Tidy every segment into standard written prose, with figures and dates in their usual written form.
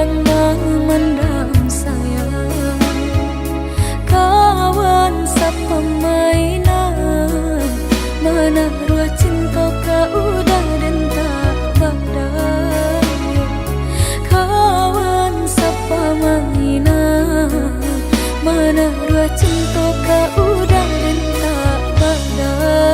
orang memendam sayang. Kawan sepemainan, menaruh cinta kau udah dan tak berdaya. Kawan sepemainan, menaruh cinta kau udah dan tak berdaya.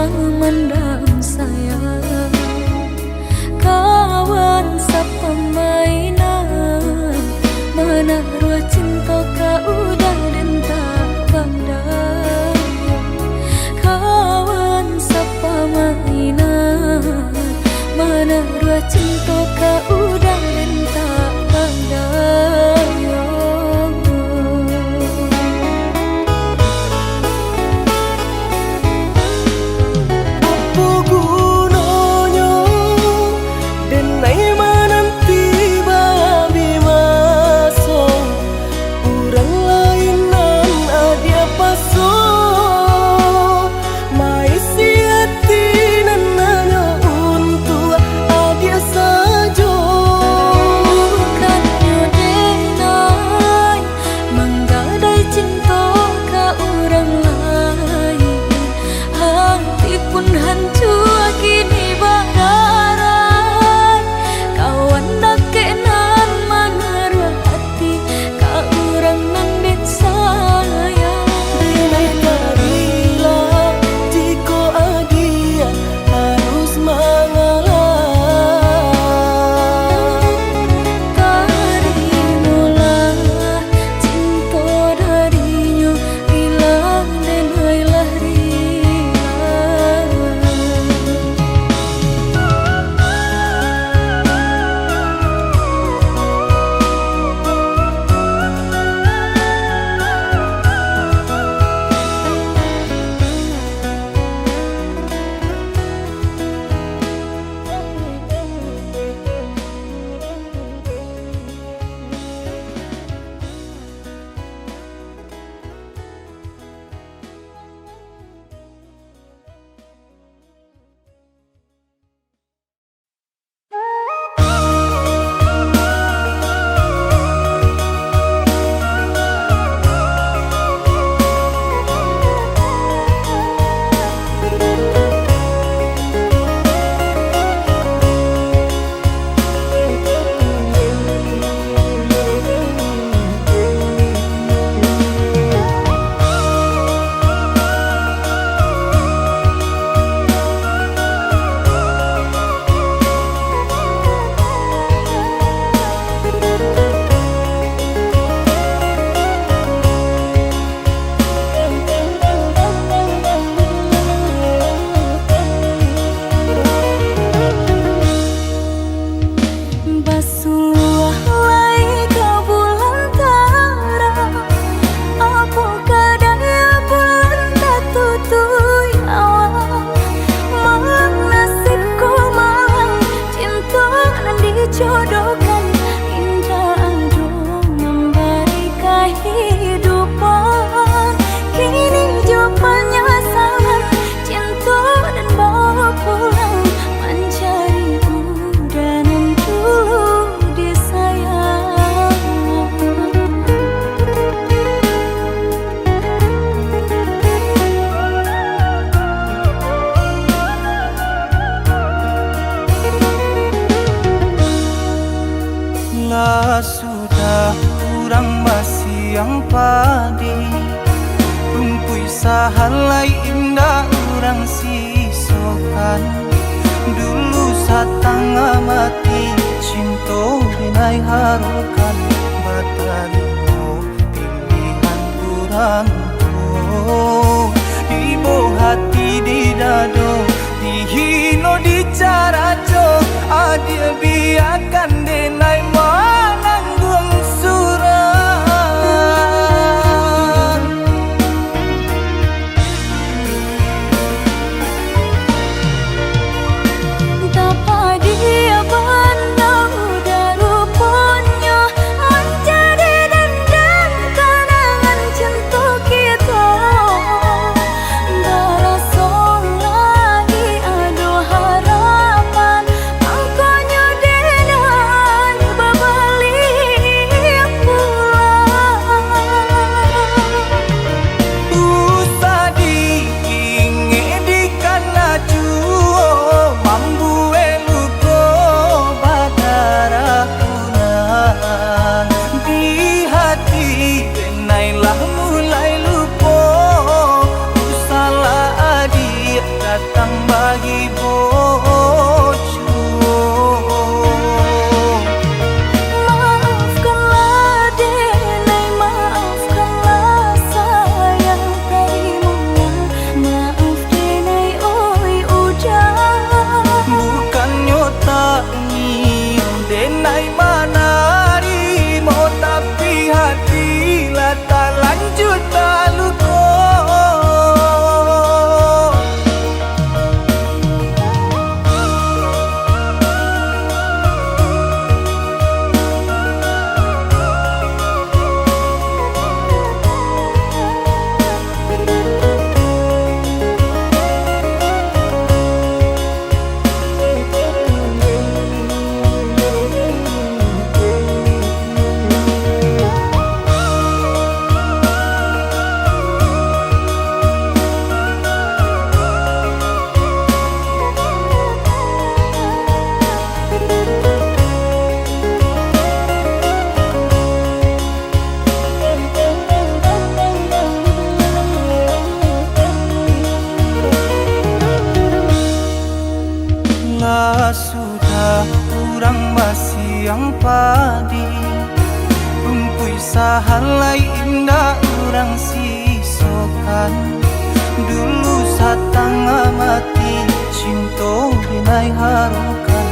Memendam sayang. Kawan sepemainan, menaruh cinta kau udah dan tak berdaya. Kawan sepemainan, menaruh cinta kau udah dan tak berdaya. sahalai indah orang sisokan. Dulu satanga mati cinta binai harukan. Batalino pilihan kurang tuh. Ibu hati di dado, dihino di caraco. Adia biarkan denai mananggung surang. Tapa dia pandang udah rupanya menjadi dendam kenangan cinta kita. Berasa lagi ada harapan, angkanya denai berbalik pulang. Usah diinge di kana juo mambu eluko badara punan. Di hati denailah mulai lupo. Salah adik datang bagi bojo. Maafkanlah denai, maafkanlah sayang tadimu. Maaf denai oi udah. Bukannya tak nyium denai manari mau, tapi hatilah tak lanjut tak luko. Lah sudah kurang masih yang padi. Rumpui sahalai indah orang sisokan. Dulu satanga mati cinta binai harukan.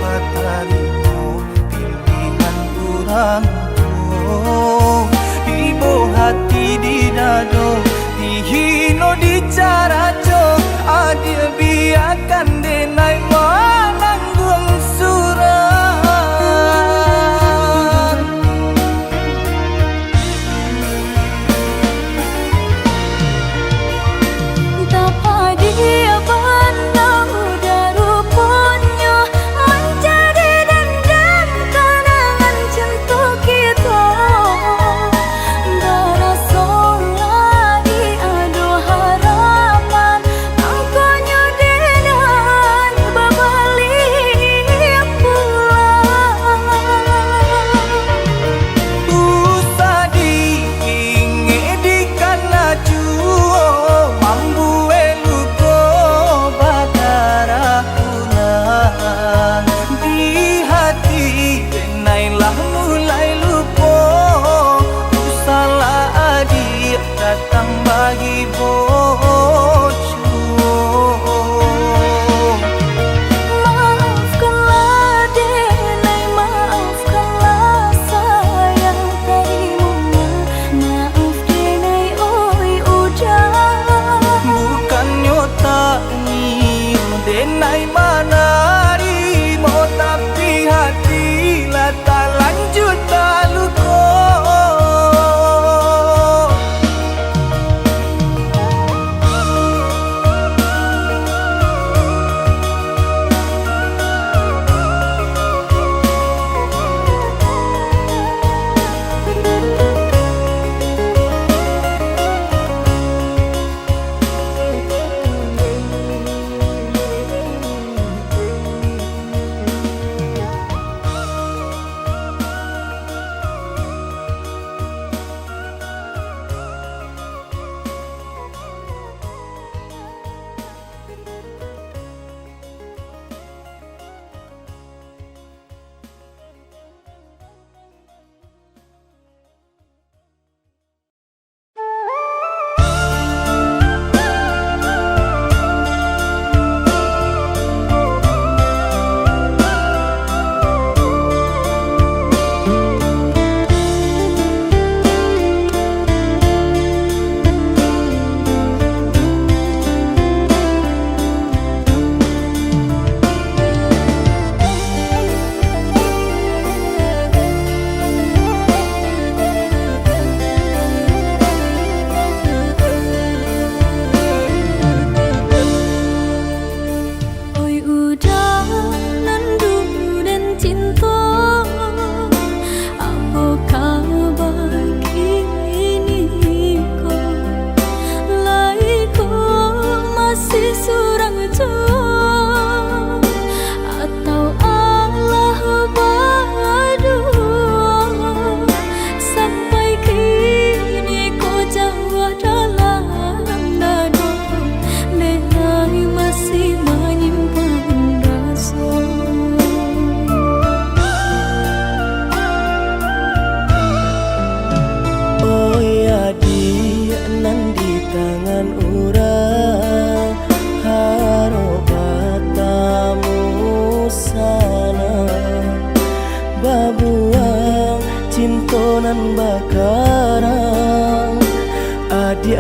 Batalino pilihan kurang tuh. Ibu hati di dado, dihino di caraco. Adia biarkan denai mananggung surang. Tapa dia pandang udah rupanya menjadi dendam kenangan cinta kita. Berasa lagi ada harapan,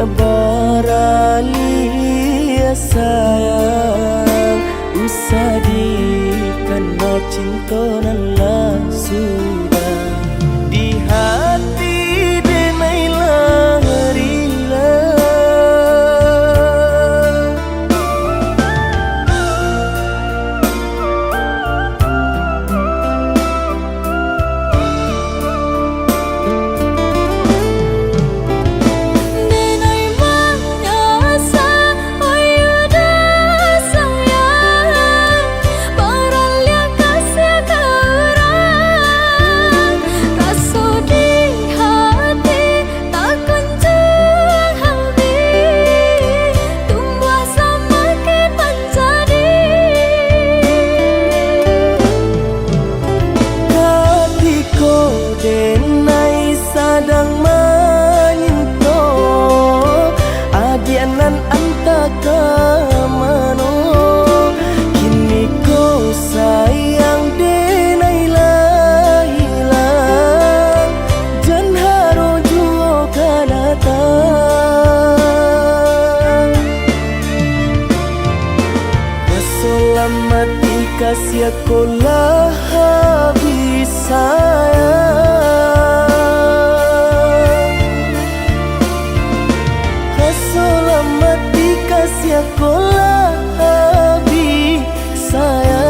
Adik baralia sayang usadi karena cinta nalla sudah di hati denailah rila. Denai manyasa oyuda sayang baralia kasih kerang rasa di hati tak kunjung habis tumbuh semakin menjadi Hatiku denai sadang menyinto adianan antaka mano kini ko sayang denai lah hilang jan haro juo kanatang Keselamati kasih aku lah habis sayang Keselamati kasih aku lah habis sayang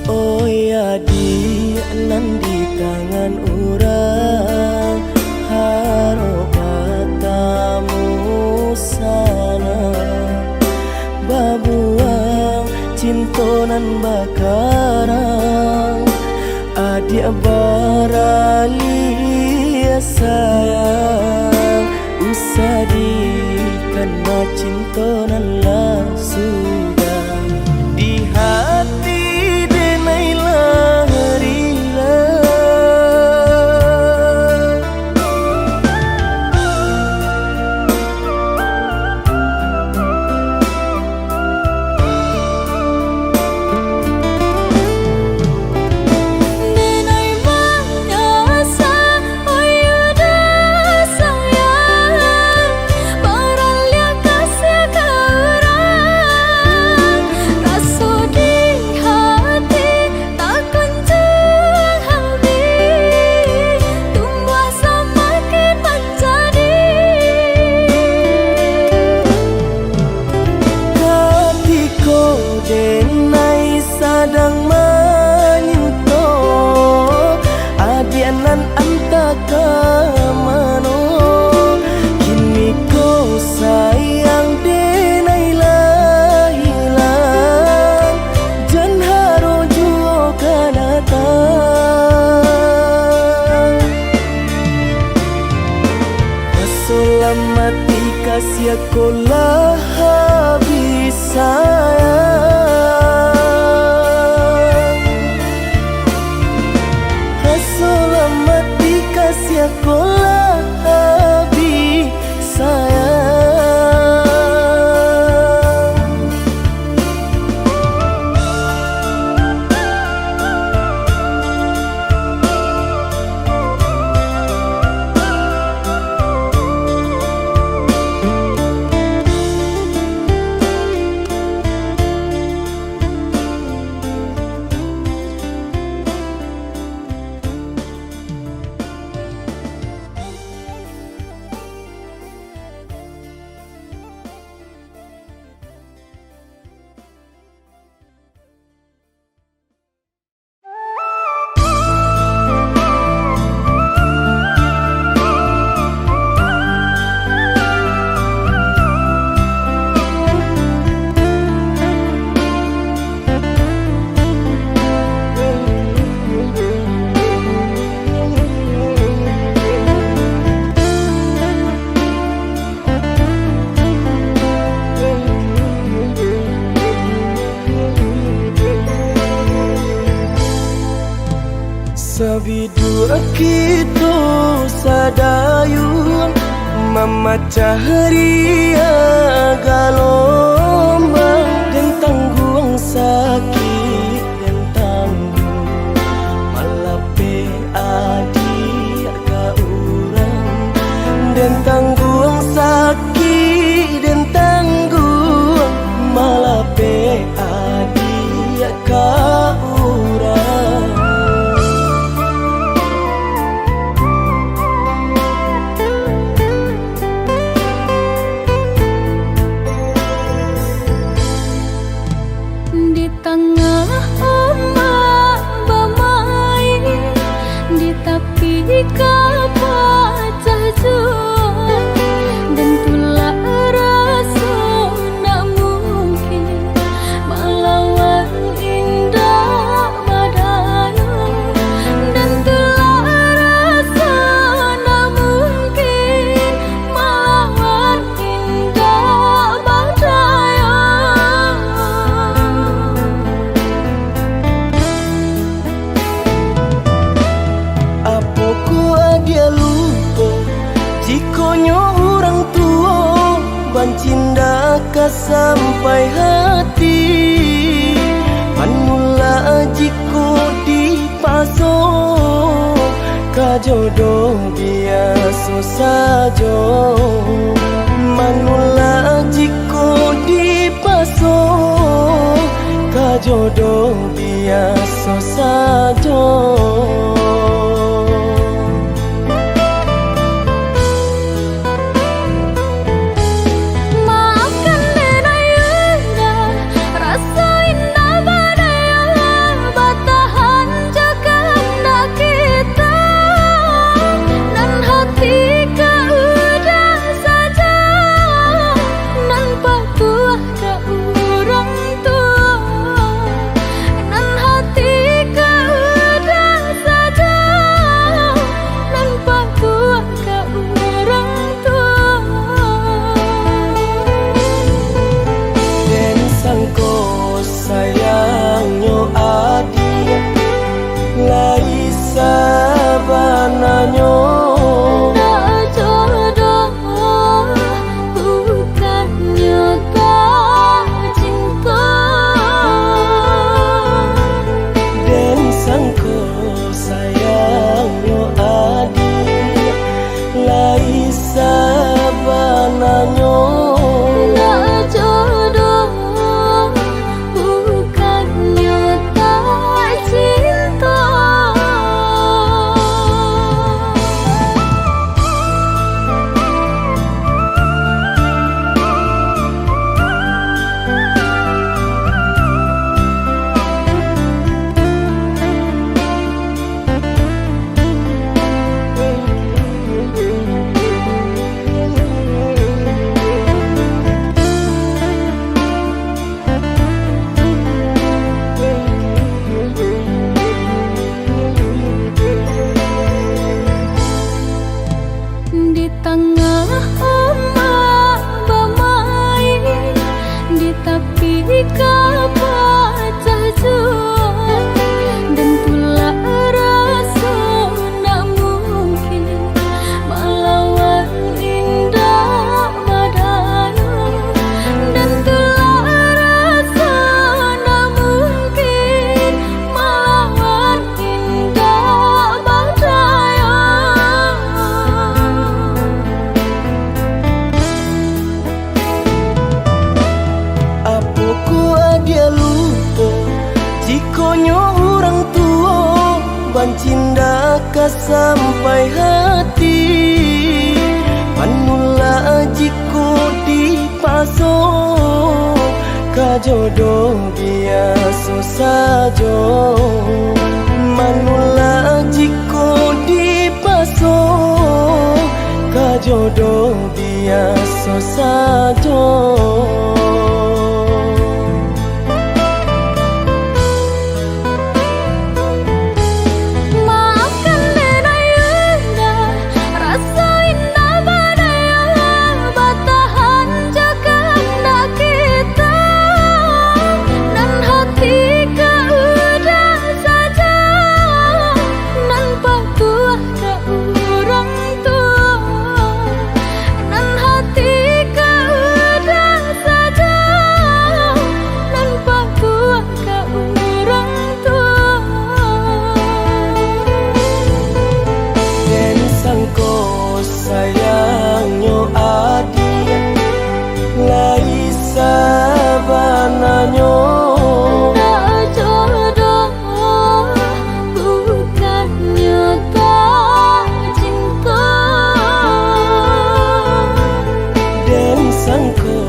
Oh ya di nan di tangan orang haro katamu sana babuang cintonan bakarang adik baralia sayang usadi karena cintonan lah sudah di hati denailah rila. Denai manyasa oyuda sayang baralia kasih kerang rasa di hati tak kunjung habis tumbuh semakin menjadi Hatiku denai sadang menyinto adianan antaka mano kini ko sayang denai lah hilang jan haro juo kanatang Keselamati kasih aku lah habis sayang Keselamati kasih aku lah habis sayang Sabidu kita sadayun memecah ria galombang dan tanggung sakit dan tanggung malape adik ka urang dan tanggung sakit dan tanggung malape adik ka urang. Di tengah ombak bamai, di tepi kapal juang, dan tulah rasa nak mungkin melawan indah badai, dan tulah rasa nak mungkin melawan indah badai. Dia lupa jikonyo orang tua bancinda ka sampai hati manula jiko di paso kajodoh biasa saja manula jiko di paso kajodoh biasa saja. Sayangnya adik lai sabananya nak jodoh bukannya tak cinta dan sangko sayangnya adik lai sabananya nak jodoh di tengah ombak bamai, di tepi kapal juang, dan tulah rasa nak mungkin melawan indah badai, dan tulah rasa nak mungkin melawan indah badai. Dia lupa jikonyo orang tua bancinda ka sampai hati manula jiko di paso kajodoh biasa saja manula jiko di paso kajodoh biasa saja. sayangnya adik lai sabananyo Tak jodoh bukannya tak cinta dan sangko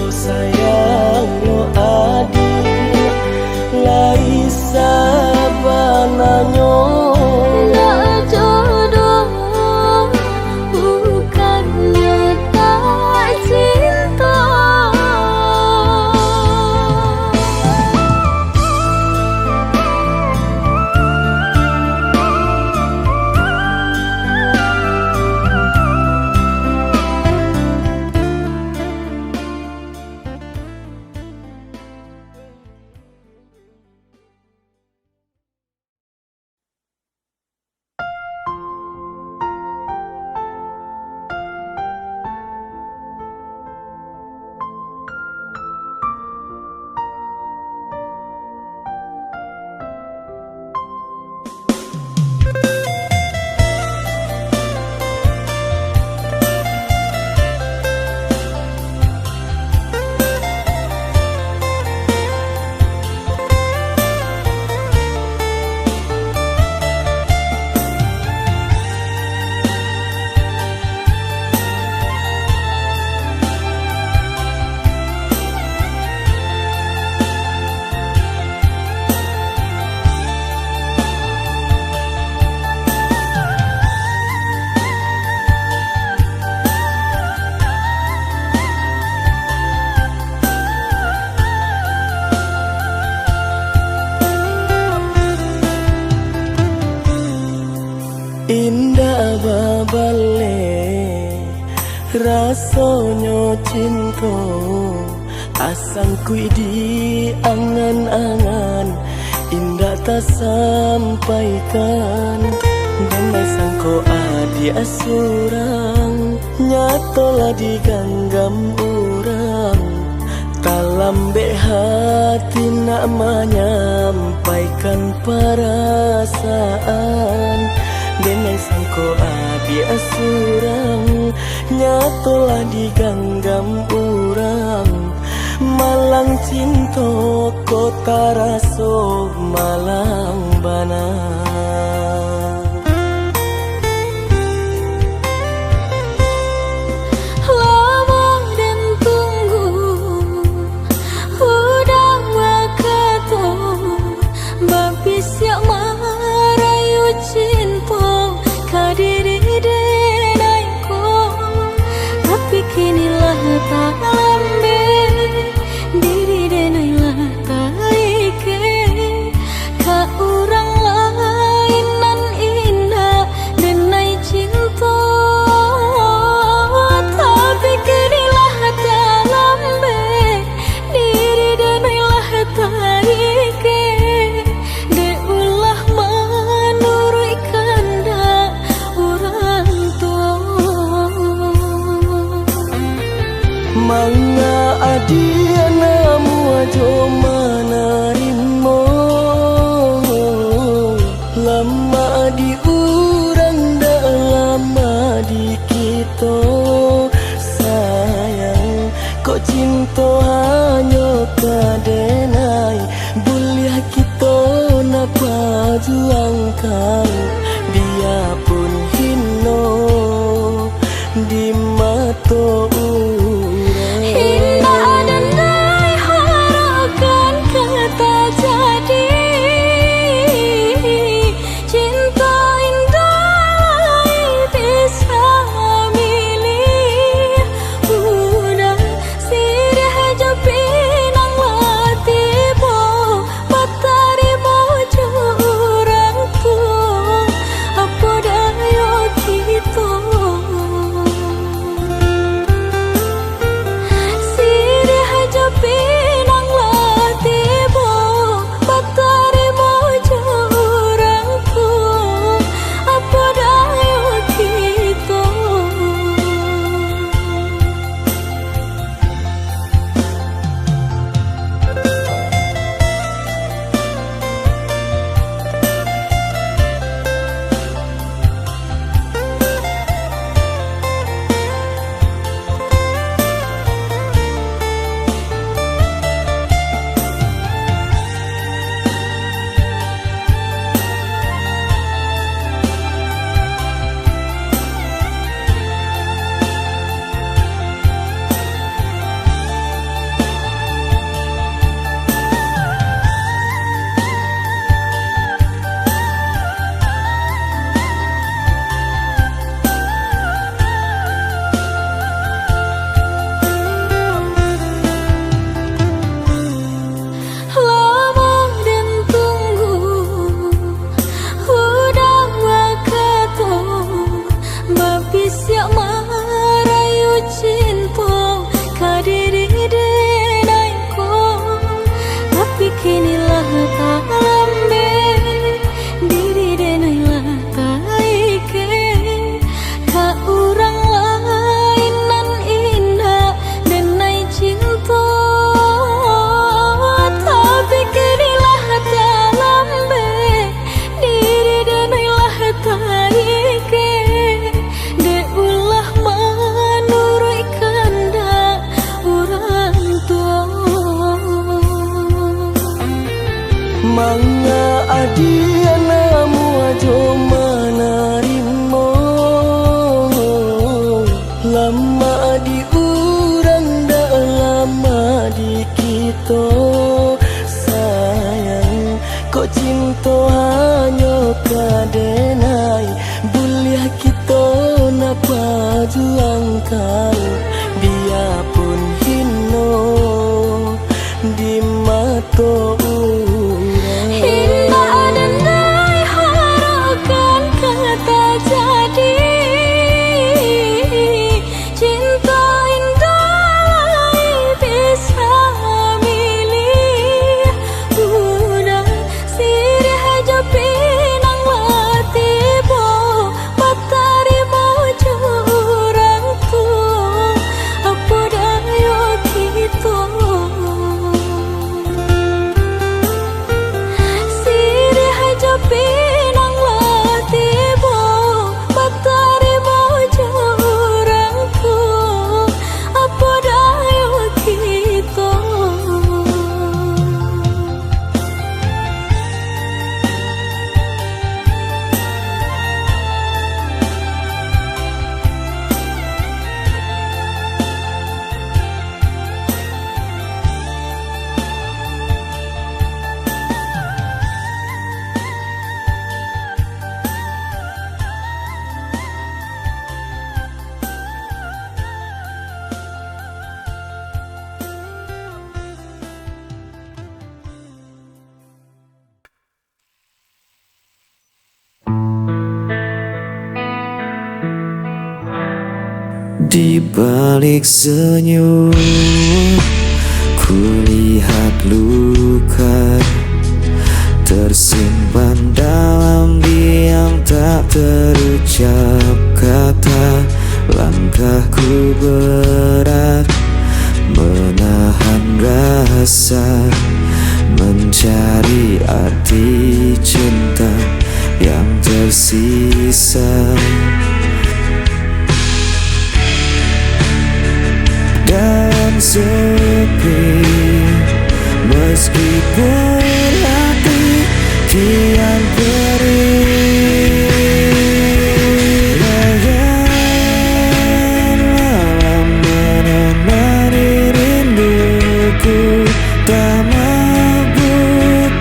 sayangnya adik lai sabananyo Tak jodoh bukannya tak cinta. Indah babale rasanya cinta asang kui di angan-angan indah tak sampaikan dan sangko adi asurang nyatolah diganggam urang talambe hati nak menyampaikan perasaan denai sangko adi asurang nyatolah diganggam urang malang cinta kota raso malang bana Lama dan tunggu udah wakato babis yak marayu cinta kadiri denaiku tapi kinilah tak lambe diri denailah tak ike ka urang lain nan indah denai cinta tapi kinilah tak lambe diri denailah tak ike de ulah menurut kehendak orang tua. Mangga adia namu ajo manarimo lama di urang da lama di kita sayang kok cinta hanya kadenai buliah kita napa juangkan dia pun hino di mata Indah dan naik harakan kata jadi cinta indah bisa milih udah sirih aja pinang mati bo matahari mau curang tuh apa dah Di balik senyum kulihat luka tersimpan dalam diam, tak terucap kata. Langkahku berat menahan rasa, mencari arti cinta yang tersisa. Dan sepi, meskipun hati kian perih. Bayangan malam menemani rinduku, tak mampu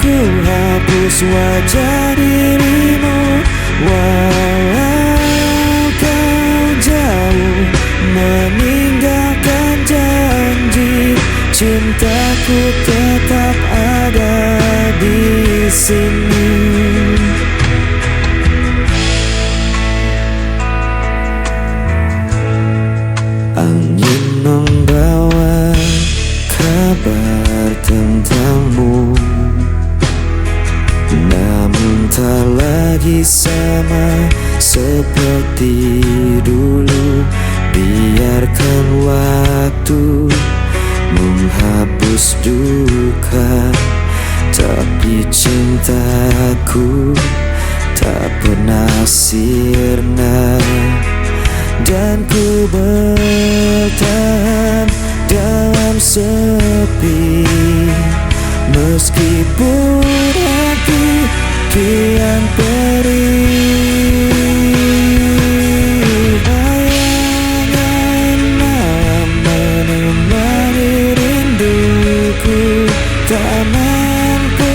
ku hapus wajah dirimu. Walau kau jauh meninggalkan janji, cintaku tetap ada di sini. Angin membawa kabar tentangmu, namun tak lagi sama seperti dulu. Biarkan waktu menghapus duka, tapi cintaku tak pernah sirna. Dan ku bertahan dalam sepi, meskipun hati kian perih. Bayangan malam menemani rinduku, tak mampu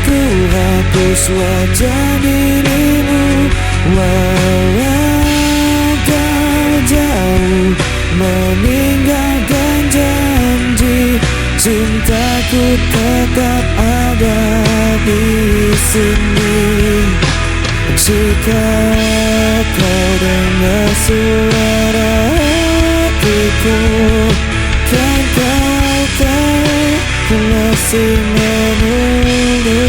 ku hapus wajah dirimu. Walau kau jauh meninggalkan janji, cintaku tetap ada di sini. Jika kau dengar suara hatiku, kan kau tahu ku masih menunggu.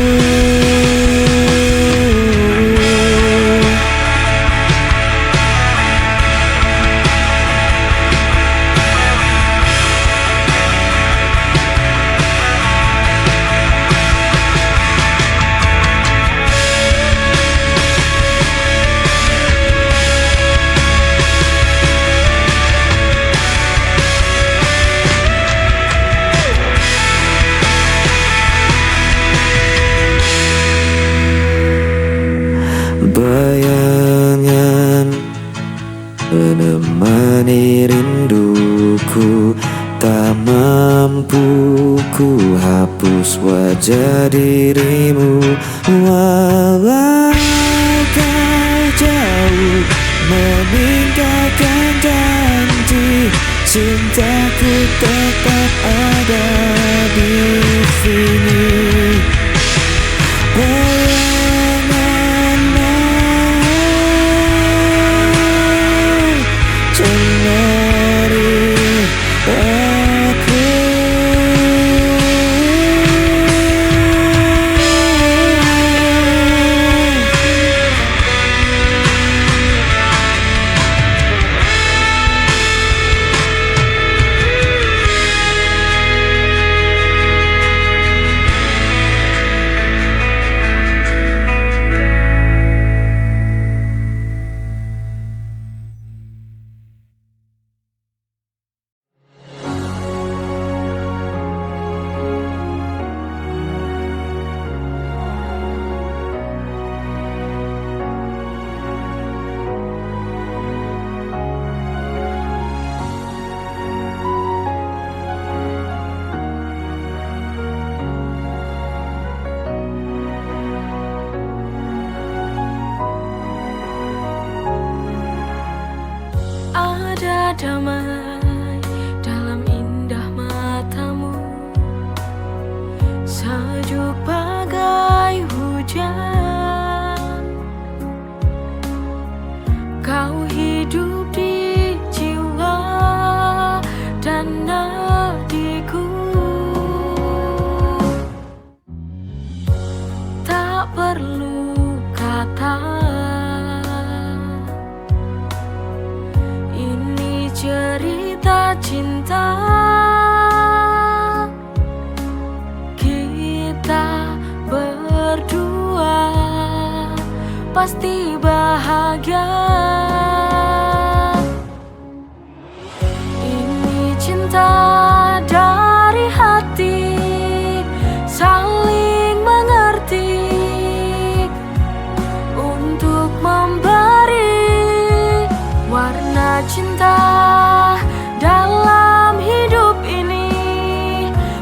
Bayangan menemani rinduku, tak mampu ku hapus wajah dirimu. Walau kau jauh meninggalkan janji, cintaku tetap ada di sini. damai dalam indah matamu, sejuk bagai hujan. Kau hidup di jiwa pasti bahagia. Ini cinta dari hati, saling mengerti untuk memberi warna cinta dalam hidup ini.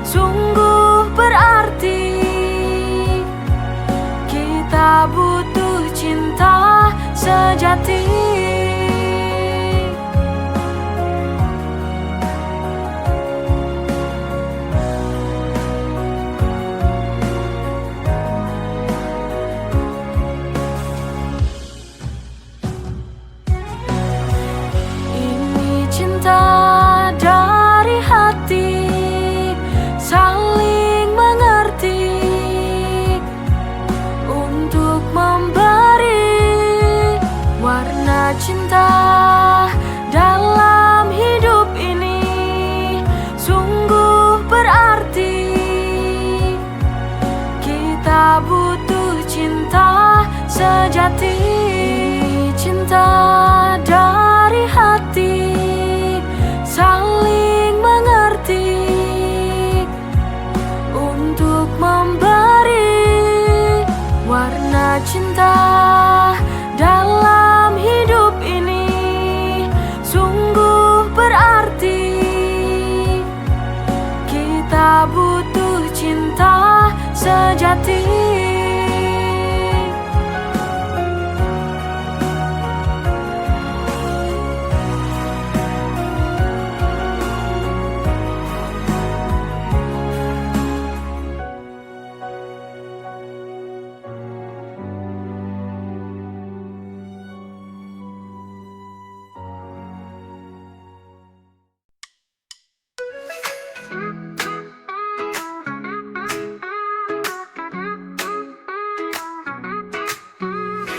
Sungguh berarti kita butuh cinta sejati. Ini cinta dari hati, saling mengerti untuk memberi warna cinta dalam hidup ini. Sungguh berarti kita butuh cinta sejati. Cinta dari hati, saling mengerti untuk memberi warna cinta dalam hidup ini. Sungguh berarti kita butuh cinta sejati.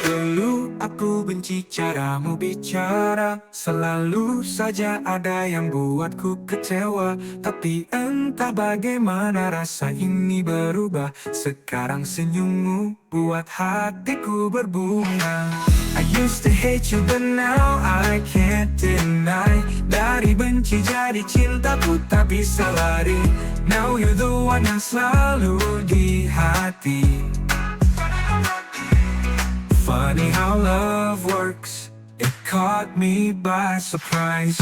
Dulu aku benci caramu bicara, selalu saja ada yang buatku kecewa. Tapi entah bagaimana rasa ini berubah. Sekarang senyummu buat hatiku berbunga. I used to hate you but now I can't deny. Dari benci jadi cinta ku tak bisa lari. Now you're the one yang selalu di hati. Funny how love works, it caught me by surprise.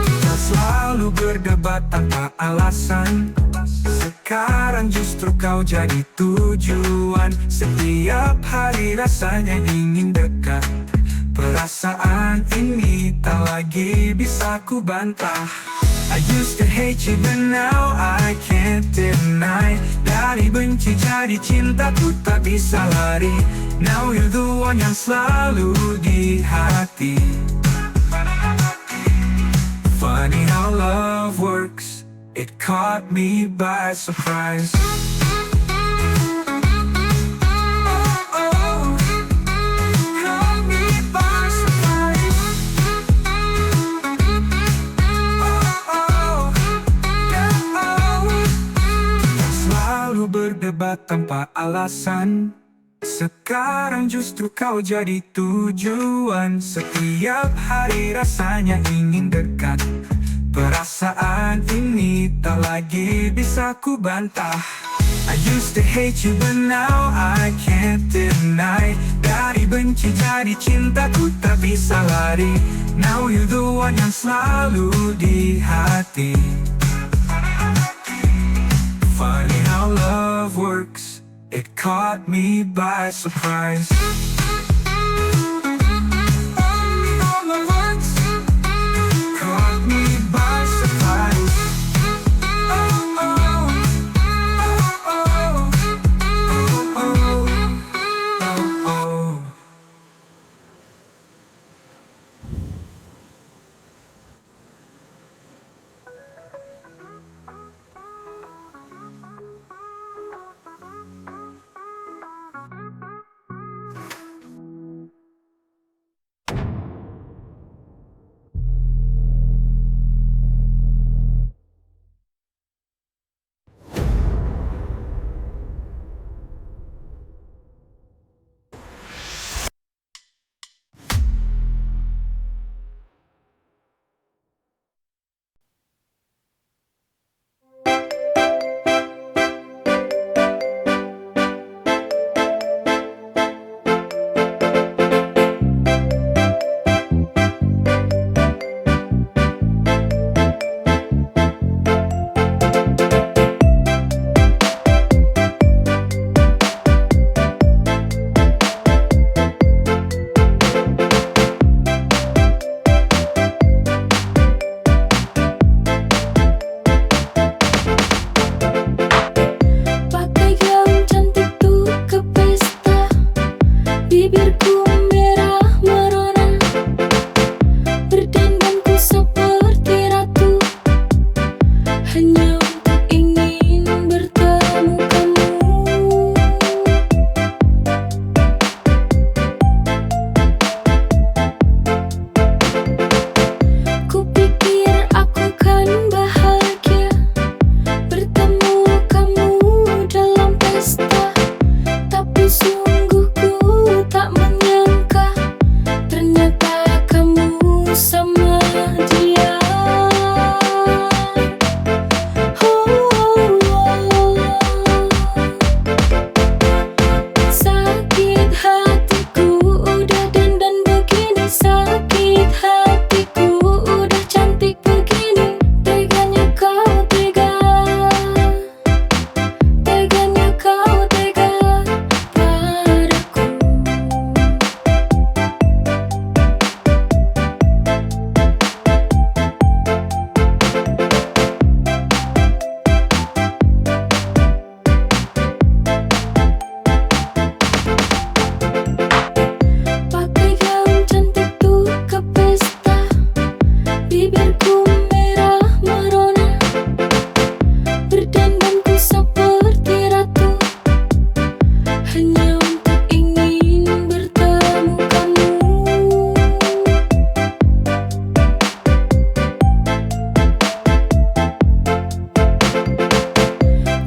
Kita selalu berdebat tanpa alasan. Sekarang justru kau jadi tujuan. Setiap hari rasanya ingin dekat. Perasaan ini tak lagi bisa ku bantah. I used to hate you but now I can't deny. Dari benci jadi cinta ku tak bisa lari. Now you're the one yang selalu di hati. Funny how love works, it caught me by surprise. Berdebat tanpa alasan. Sekarang justru kau jadi tujuan. Setiap hari rasanya ingin dekat. Perasaan ini tak lagi bisa ku bantah. I used to hate you but now I can't deny. Dari benci jadi cinta ku tak bisa lari. Now you're the one yang selalu di hati. Funny how love works, it caught me by surprise. Funny how love works, caught me by surprise. Oh, oh, oh, oh, oh, oh, oh, oh.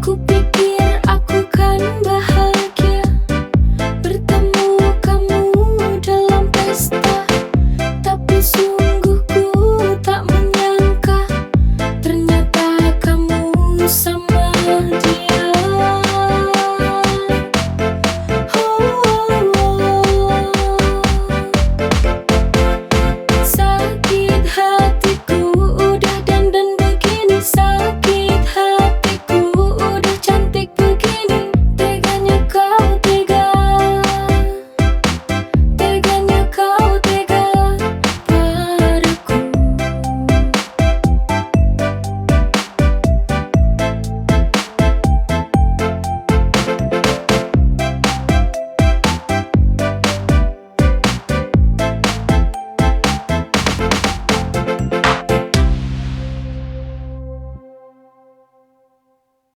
Ku pikir